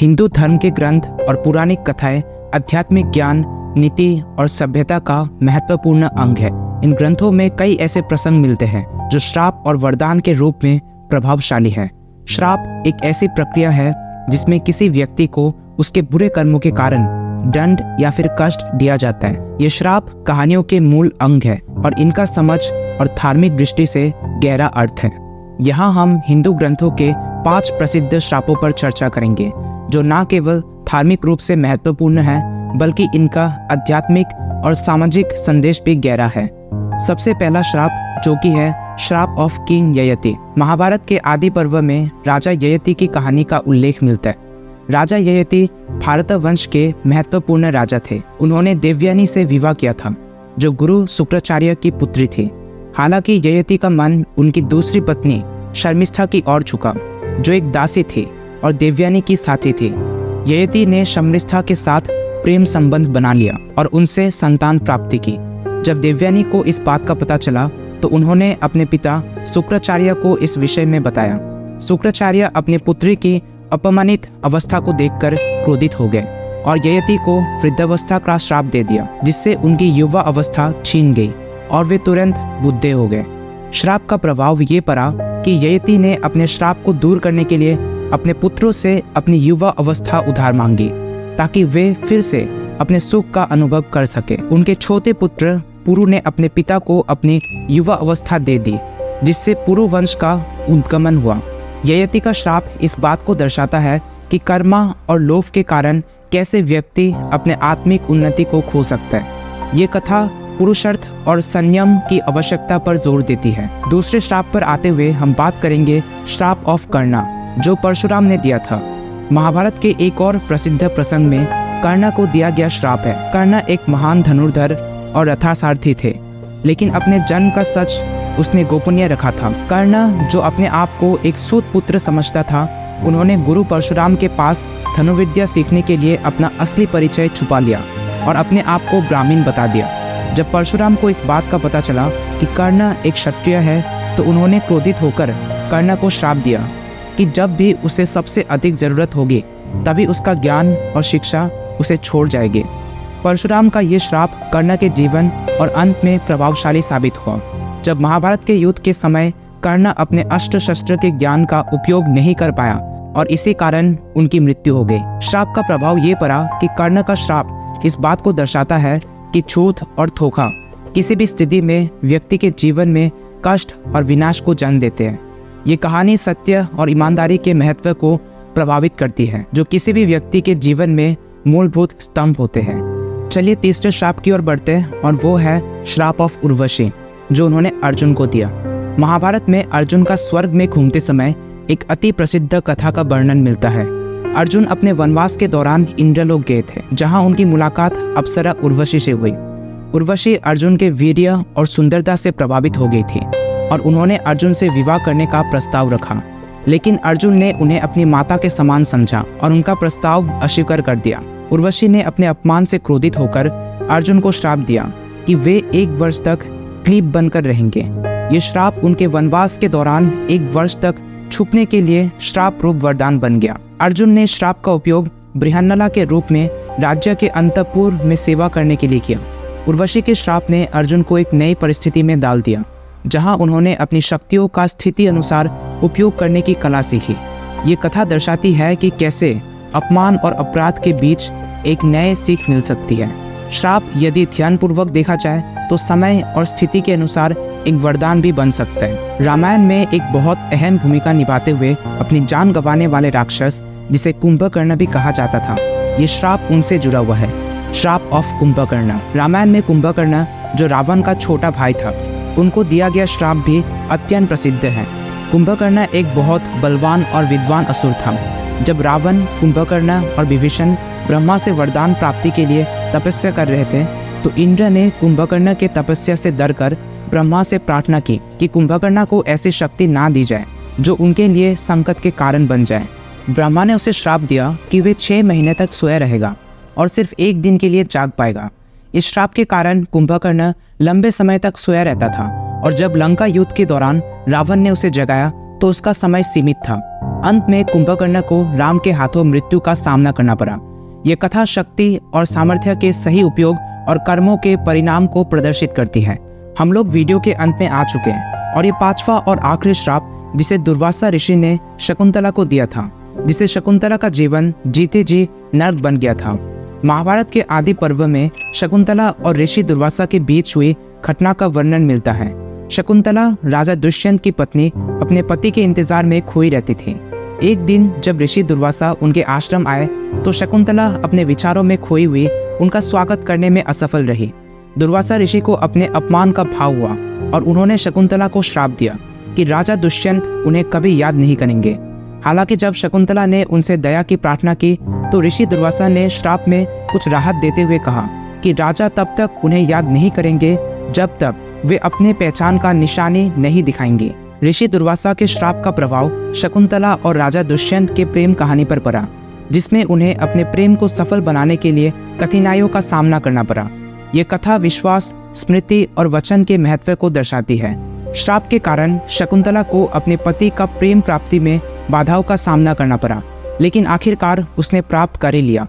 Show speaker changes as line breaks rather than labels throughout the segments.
हिंदू धर्म के ग्रंथ और पौराणिक कथाएं आध्यात्मिक ज्ञान, नीति और सभ्यता का महत्वपूर्ण अंग है। इन ग्रंथों में कई ऐसे प्रसंग मिलते हैं जो श्राप और वरदान के रूप में प्रभावशाली है। श्राप एक ऐसी प्रक्रिया है जिसमें किसी व्यक्ति को उसके बुरे कर्मों के कारण दंड या फिर कष्ट दिया जाता है। ये श्राप कहानियों के मूल अंग है और इनका समझ और धार्मिक दृष्टि से गहरा अर्थ है। यहाँ हम हिंदू ग्रंथों के 5 प्रसिद्ध श्रापों पर चर्चा करेंगे जो न केवल धार्मिक रूप से महत्वपूर्ण है बल्कि इनका आध्यात्मिक और सामाजिक संदेश भी गहरा है। सबसे पहला श्राप जो कि है श्राप ऑफ किंग ययति। महाभारत के आदि पर्व में राजा ययति की कहानी का उल्लेख मिलता है। राजा ययति भारत वंश के महत्वपूर्ण राजा थे। उन्होंने देवयानी से विवाह किया था जो गुरु शुक्राचार्य की पुत्री थी। हालांकि ययति का मन उनकी दूसरी पत्नी शर्मिष्ठा की ओर झुका जो एक दासी थी और देवयानी की साथी थी। ययति ने शर्मिष्ठा के साथ प्रेम संबंध बना लिया और उनसे संतान प्राप्ति की। जब देवयानी को इस बात का पता चला तो उन्होंने अपने पिता शुक्राचार्य को इस विषय में बताया। शुक्राचार्य अपनी पुत्री की अपमानित अवस्था को देखकर क्रोधित हो गए और ययति को वृद्धावस्था का श्राप दे दिया जिससे उनकी युवा अवस्था छीन गई और वे तुरंत बुद्धे हो गए। श्राप का प्रभाव ये पड़ा कि ययति ने अपने श्राप को दूर करने के लिए अपने पुत्रों से अपनी युवा अवस्था उधार मांगी ताकि वे फिर से अपने सुख का अनुभव कर सके। उनके छोटे पुत्र पुरु ने अपने पिता को अपनी युवा अवस्था दे दी जिससे पुरु वंश का उद्गमन हुआ। ययति का श्राप इस बात को दर्शाता है कि कर्म और लोभ के कारण कैसे व्यक्ति अपने आत्मिक उन्नति को खो सकता है। ये कथा पुरुषार्थ और संयम की आवश्यकता पर जोर देती है। दूसरे श्राप पर आते हुए हम बात करेंगे श्राप ऑफ कर्णा जो परशुराम ने दिया था। महाभारत के एक और प्रसिद्ध प्रसंग में कर्णा को दिया गया श्राप है। कर्णा एक महान धनुर्धर और रथासारथी थे लेकिन अपने जन्म का सच उसने गोपनीय रखा था। कर्णा जो अपने आप को एक सूत पुत्र समझता था, उन्होंने गुरु परशुराम के पास धनुर्विद्या सीखने के लिए अपना असली परिचय छुपा लिया और अपने आप को ब्राह्मण बता दिया। जब परशुराम को इस बात का पता चला कि कर्णा एक क्षत्रिय है तो उन्होंने क्रोधित होकर कर्णा को श्राप दिया कि जब भी उसे सबसे अधिक जरूरत होगी तभी उसका ज्ञान और शिक्षा उसे छोड़ जाएगी। परशुराम का ये श्राप कर्णा के जीवन और अंत में प्रभावशाली साबित हुआ। जब महाभारत के युद्ध के समय कर्णा अपने अस्त्र शस्त्र के ज्ञान का उपयोग नहीं कर पाया और इसी कारण उनकी मृत्यु हो गई। श्राप का प्रभाव ये पड़ा कि कर्णा का श्राप इस बात को दर्शाता है कि झूठ और धोखा किसी भी स्थिति में व्यक्ति के जीवन में कष्ट और विनाश को जन्म देते हैं। ये कहानी सत्य और ईमानदारी के महत्व को प्रभावित करती है जो किसी भी व्यक्ति के जीवन में मूलभूत स्तंभ होते हैं। चलिए तीसरे श्राप की ओर बढ़ते हैं और वो है श्राप ऑफ उर्वशी जो उन्होंने अर्जुन को दिया। महाभारत में अर्जुन का स्वर्ग में घूमते समय एक अति प्रसिद्ध कथा का वर्णन मिलता है। अर्जुन अपने वनवास के दौरान इंद्रलोक गए थे जहां उनकी मुलाकात अप्सरा उर्वशी से हुई। उर्वशी अर्जुन के वीर्य और सुंदरता से प्रभावित हो गई थी और उन्होंने अर्जुन से विवाह करने का प्रस्ताव रखा, लेकिन अर्जुन ने उन्हें अपनी माता के समान समझा और उनका प्रस्ताव अस्वीकार कर दिया। उर्वशी ने अपने अपमान से क्रोधित होकर अर्जुन को श्राप दिया कि वे 1 वर्ष तक क्लीब बनकर रहेंगे। ये श्राप उनके वनवास के दौरान 1 वर्ष तक छुपने के लिए श्राप रूप वरदान बन गया। अर्जुन ने श्राप का उपयोग बृहन्नला के रूप में राज्य के अंतपुर में सेवा करने के लिए किया। उर्वशी के श्राप ने अर्जुन को एक नई परिस्थिति में डाल दिया जहां उन्होंने अपनी शक्तियों का स्थिति अनुसार उपयोग करने की कला सीखी। ये कथा दर्शाती है कि कैसे अपमान और अपराध के बीच एक नए सीख मिल सकती है। श्राप यदि ध्यानपूर्वक देखा जाए तो समय और स्थिति के अनुसार एक वरदान भी बन सकता है। रामायण में एक बहुत अहम भूमिका निभाते हुए अपनी जान गंवाने वाले राक्षस जिसे कुंभकर्ण भी कहा जाता था, ये श्राप उनसे जुड़ा हुआ है। श्राप ऑफ कुंभकर्ण। रामायण में कुंभकर्ण जो रावण का छोटा भाई था, उनको दिया गया श्राप भी अत्यंत प्रसिद्ध है। कुंभकर्ण एक बहुत बलवान और विद्वान असुर था। जब रावण, कुंभकर्ण और विभीषण ब्रह्मा से वरदान प्राप्ति के लिए तपस्या कर रहे थे तो इंद्र ने कुंभकर्ण के तपस्या से डरकर ब्रह्मा से प्रार्थना की कि कुंभकर्ण को ऐसी शक्ति ना दी जाए जो उनके लिए संकट के कारण बन जाए। ब्रह्मा ने उसे श्राप दिया कि वे 6 महीने तक सोया रहेगा और सिर्फ 1 दिन के लिए जाग पाएगा। इस श्राप के कारण कुंभकर्ण लंबे समय तक सोया रहता था और जब लंका युद्ध के दौरान रावण ने उसे जगाया तो उसका समय सीमित था। अंत में कुंभकर्ण को राम के हाथों मृत्यु का सामना करना पड़ा। ये कथा शक्ति और सामर्थ्य के सही उपयोग और कर्मों के परिणाम को प्रदर्शित करती है। हम लोग वीडियो के अंत में आ चुके हैं और ये 5वां और आखिरी श्राप जिसे दुर्वासा ऋषि ने शकुंतला को दिया था, जिसे शकुंतला का जीवन जीते जी नर्क बन गया था। महाभारत के आदि पर्व में शकुंतला और ऋषि दुर्वासा के बीच हुई घटना का वर्णन मिलता है। शकुंतला राजा दुष्यंत की पत्नी अपने पति के इंतजार में खोई रहती थी। एक दिन जब ऋषि दुर्वासा उनके आश्रम आए तो शकुंतला अपने विचारों में खोई हुई उनका स्वागत करने में असफल रही। दुर्वासा ऋषि को अपने अपमान का भाव हुआ और उन्होंने शकुंतला को श्राप दिया कि राजा दुष्यंत उन्हें कभी याद नहीं करेंगे। हालांकि जब शकुंतला ने उनसे दया की प्रार्थना की तो ऋषि दुर्वासा ने श्राप में कुछ राहत देते हुए कहा कि राजा तब तक उन्हें याद नहीं करेंगे जब तक वे अपने पहचान का निशानी नहीं दिखाएंगे। ऋषि दुर्वासा के श्राप का प्रभाव शकुंतला और राजा दुष्यंत के प्रेम कहानी पर पड़ा, जिसमें उन्हें अपने प्रेम को सफल बनाने के लिए कठिनाइयों का सामना करना पड़ा। ये कथा विश्वास, स्मृति और वचन के महत्व को दर्शाती है। श्राप के कारण शकुंतला को अपने पति का प्रेम प्राप्ति में बाधाओं का सामना करना पड़ा, लेकिन आखिरकार उसने प्राप्त कर ही लिया।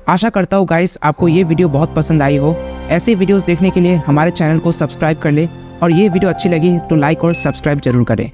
आशा करता हूँ गाइस आपको ये वीडियो बहुत पसंद आई हो। ऐसे वीडियोस देखने के लिए हमारे चैनल को सब्सक्राइब कर ले और ये वीडियो अच्छी लगी तो लाइक और सब्सक्राइब जरूर करें।